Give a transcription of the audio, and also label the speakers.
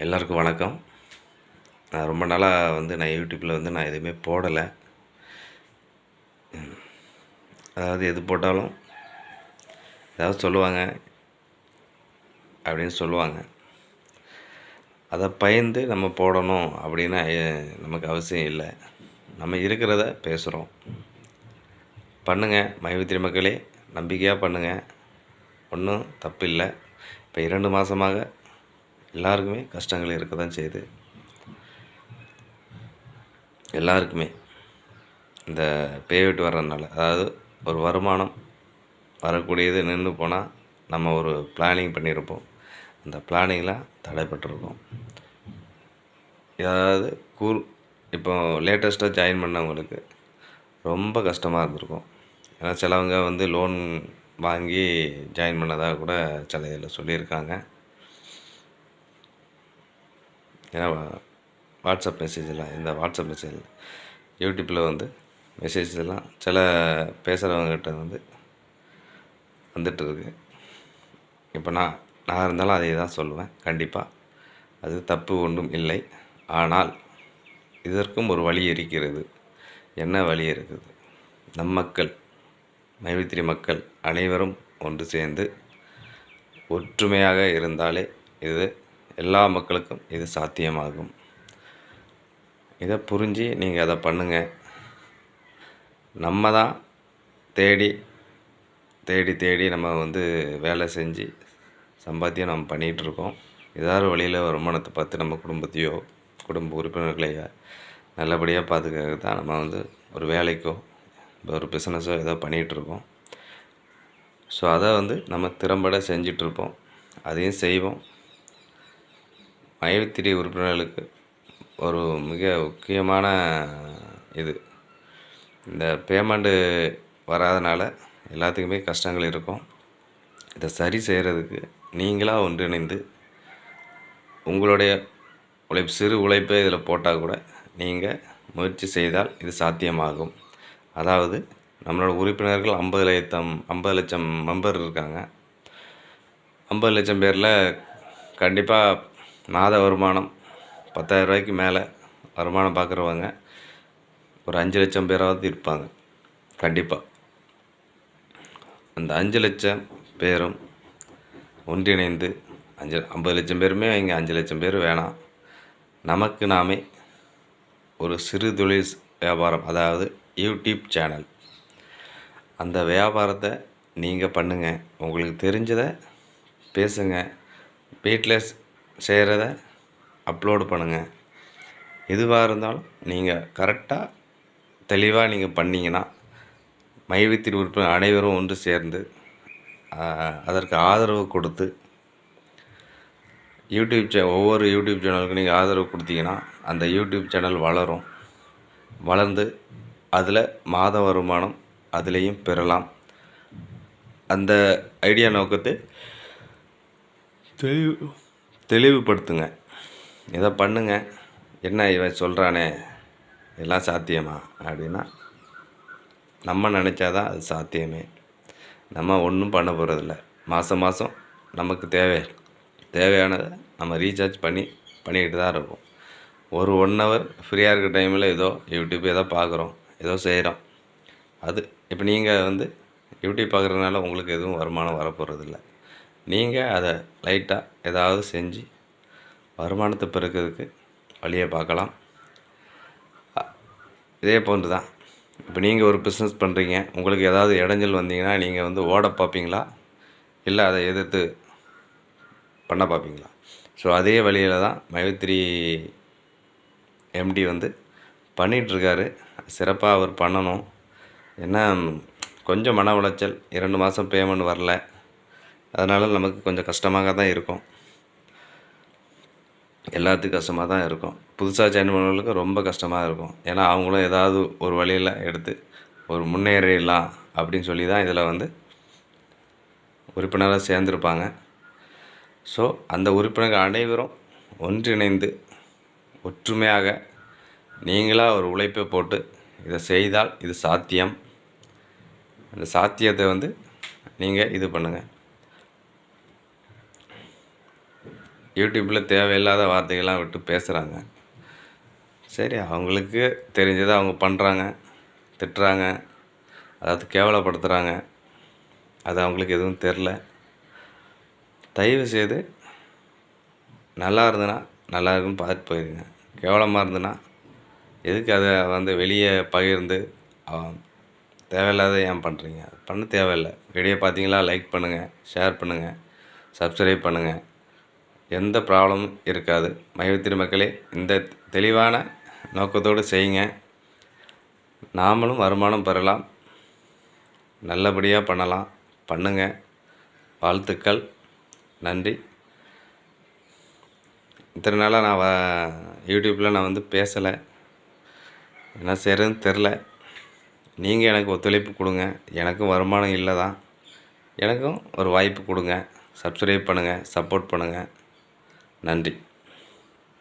Speaker 1: எல்லாருக்கும் வணக்கம். நான் ரொம்ப நாளாக நான் யூடியூப்பில் நான் எதுவுமே போடலை. அதாவது எது போட்டாலும் ஏதாவது சொல்லுவாங்க அப்படின்னு சொல்லுவாங்க. அதை பயந்து நம்ம போடணும் அப்படின்னா நமக்கு அவசியம் இல்லை. நம்ம இருக்கிறத பேசுகிறோம். பண்ணுங்கள் மைவித்திரி மக்களே, நம்பிக்கையாக பண்ணுங்கள், ஒன்றும் தப்பு இல்லை. இப்போ 2 மாதமாக எல்லாருக்குமே கஷ்டங்கள் இருக்க தான் செய்யுது. எல்லாருக்குமே இந்த பேவிட்டு வர்றதுனால, அதாவது ஒரு வருமானம் வரக்கூடியது நின்று போனால் நம்ம ஒரு பிளானிங் பண்ணியிருப்போம். அந்த பிளானிங்லாம் தடைப்பட்டிருக்கும். ஏதாவது இப்போ லேட்டஸ்ட்டாக ஜாயின் பண்ணவங்களுக்கு ரொம்ப கஷ்டமாக இருந்திருக்கும். ஏன்னா சிலவங்க லோன் வாங்கி ஜாயின் பண்ணதாக கூட சில இதில் சொல்லியிருக்காங்க. ஏன்னா வாட்ஸ்அப் மெசேஜெல்லாம், இந்த வாட்ஸ்அப் மெசேஜ் யூடியூப்பில் மெசேஜ் எல்லாம் சில பேசுகிறவங்ககிட்ட வந்துட்டுருக்கு. இப்போ நான் இருந்தாலும் அதே தான் சொல்லுவேன். கண்டிப்பாக அது தப்பு ஒன்றும் இல்லை. ஆனால் இதற்கும் ஒரு வழி இருக்கிறது. என்ன வழி இருக்குது? நம் மக்கள், மைவித்திரி மக்கள் அனைவரும் ஒன்று சேர்ந்து ஒற்றுமையாக இருந்தாலே இது எல்லா மக்களுக்கும் இது சாத்தியமாகும். இதை புரிஞ்சு நீங்கள் அதை பண்ணுங்கள். நம்ம தான் தேடி தேடி தேடி நம்ம வேலை செஞ்சு சம்பாத்தியம் நம்ம பண்ணிகிட்ருக்கோம். ஏதாவது வழியில் வருமானத்தை பார்த்து நம்ம குடும்பத்தையோ குடும்ப உறுப்பினர்களையோ நல்லபடியாக பார்த்துக்கிறது தான் நம்ம ஒரு வேலைக்கோ ஒரு பிஸ்னஸோ ஏதோ பண்ணிகிட்ருக்கோம். ஸோ அதை நம்ம திறம்பட செஞ்சிட்ருப்போம், அதையும் செய்வோம். மைவித்திரி உறுப்பினர்களுக்கு ஒரு மிக முக்கியமான இது, இந்த பேமெண்ட்டு வராதனால எல்லாத்துக்குமே கஷ்டங்கள் இருக்கும். இதை சரி செய்கிறதுக்கு நீங்களாக ஒன்றிணைந்து உங்களுடைய சிறு உழைப்பை இதில் போட்டால் கூட நீங்கள் முயற்சி செய்தால் இது சாத்தியமாகும். அதாவது நம்மளோட உறுப்பினர்கள் 50 லட்சம் மெம்பர் இருக்காங்க. 50 லட்சம் பேரில் கண்டிப்பாக மாத வருமானம் 10,000 ரூபாய்க்கு மேலே வருமானம் பார்க்குறவங்க ஒரு 5 லட்சம் பேராவது இருப்பாங்க கண்டிப்பாக. அந்த 5 லட்சம் பேரும் ஒன்றிணைந்து 50 லட்சம் பேருமே இங்கே 5 லட்சம் பேர் வேணாம், நமக்கு நாமே ஒரு சிறு தொழில் வியாபாரம், அதாவது யூடியூப் சேனல், அந்த வியாபாரத்தை நீங்கள் பண்ணுங்கள். உங்களுக்கு தெரிஞ்சதை பேசுங்க, வீட்டில் செய்கிறத அப்லோடு பண்ணுங்கள். எதுவாக இருந்தாலும் நீங்கள் கரெக்டாக தெளிவாக நீங்கள் பண்ணிங்கன்னா மைவித்திரி உறுப்பினர் அனைவரும் ஒன்று சேர்ந்து அதற்கு ஆதரவு கொடுத்து ஒவ்வொரு யூடியூப் சேனலுக்கும் நீங்கள் ஆதரவு கொடுத்தீங்கன்னா அந்த யூடியூப் சேனல் வளரும். வளர்ந்து அதில் மாத வருமானம் அதிலையும் பெறலாம். அந்த ஐடியா நோக்கத்தை தெளிவுபடுத்துங்க. இதை பண்ணுங்க. என்ன இவன் சொல்கிறானே எல்லாம் சாத்தியமா அப்படின்னா, நம்ம நினச்சாதான் அது சாத்தியமே. நம்ம ஒன்றும் பண்ண போகிறதில்ல. மாதம் நமக்கு தேவையானதை நம்ம ரீசார்ஜ் பண்ணிக்கிட்டு தான் இருக்கோம். ஒரு 1 ஹவர் ஃப்ரீயாக இருக்க டைமில் ஏதோ யூடியூப் ஏதோ பார்க்குறோம், ஏதோ செய்கிறோம். அது இப்போ நீங்கள் யூடியூப் பார்க்குறதுனால உங்களுக்கு எதுவும் வருமானம் வரப்போகிறதில்ல. நீங்கள் அதை லைட்டாக ஏதாவது செஞ்சு வருமானத்தை பெருக்கிறதுக்கு வழியை பார்க்கலாம். இதே போன்று தான் இப்போ நீங்கள் ஒரு பிஸ்னஸ் பண்ணுறீங்க, உங்களுக்கு ஏதாவது இடைஞ்சல் வந்தீங்கன்னா நீங்கள் ஓட பார்ப்பீங்களா, இல்லை அதை எதிர்த்து பண்ண பார்ப்பீங்களா? ஸோ அதே வழியில் தான் மைவித்திரி எம்டி பண்ணிகிட்ருக்காரு. சிறப்பாக அவர் பண்ணணும். என்ன கொஞ்சம் மன உளைச்சல், 2 மாதம் பேமெண்ட் வரல, அதனால் நமக்கு கொஞ்சம் கஷ்டமாக தான் இருக்கும். எல்லாத்துக்கும் கஷ்டமாக தான் இருக்கும். புதுசாக ஜாயின் பண்ணவங்களுக்கு ரொம்ப கஷ்டமாக இருக்கும். ஏன்னா அவங்களும் ஏதாவது ஒரு வழியில் எடுத்து ஒரு முன்னேறிடலாம் அப்படின்னு சொல்லி தான் இதில் உறுப்பினராக சேர்ந்துருப்பாங்க. ஸோ அந்த உறுப்பினர்கள் அனைவரும் ஒன்றிணைந்து ஒற்றுமையாக நீங்களாக ஒரு உழைப்பை போட்டு இதை செய்தால் இது சாத்தியம். அந்த சாத்தியத்தை நீங்கள் இது பண்ணுங்கள். யூடியூப்பில் தேவையில்லாத வார்த்தைகள்லாம் விட்டு பேசுகிறாங்க. சரி, அவங்களுக்கு தெரிஞ்சதை அவங்க பண்ணுறாங்க, திட்டுறாங்க, அதாவது கேவலப்படுத்துகிறாங்க. அது அவங்களுக்கு எதுவும் தெரில. தயவுசெய்து நல்லா இருந்ததுன்னா நல்லா இருக்குன்னு பார்த்துட்டு போயிடுங்க. கேவலமாக இருந்ததுன்னா எதுக்கு அதை வெளியே பகிர்ந்து தேவையில்லாத ஏன் பண்ணுறீங்க? பண்ண தேவையில்லை. வீடியோ பார்த்தீங்களா, லைக் பண்ணுங்கள், ஷேர் பண்ணுங்கள், சப்ஸ்கிரைப் பண்ணுங்கள். எந்த ப்ராப்ளமும் இருக்காது. மையத்திரு மக்களே, இந்த தெளிவான நோக்கத்தோடு செய்யுங்க. நாமளும் வருமானம் பெறலாம், நல்லபடியாக பண்ணலாம். பண்ணுங்க. வாழ்த்துக்கள். நன்றி. இத்தனை நாளாக நான் யூடியூப்பில் நான் பேசலை. என்ன செய்கிறதுன்னு தெரில. நீங்கள் எனக்கு ஒத்துழைப்பு கொடுங்க. எனக்கும் வருமானம் இல்லை தான். எனக்கும் ஒரு வாய்ப்பு கொடுங்க. சப்ஸ்கிரைப் பண்ணுங்கள், சப்போர்ட் பண்ணுங்கள். நன்றி.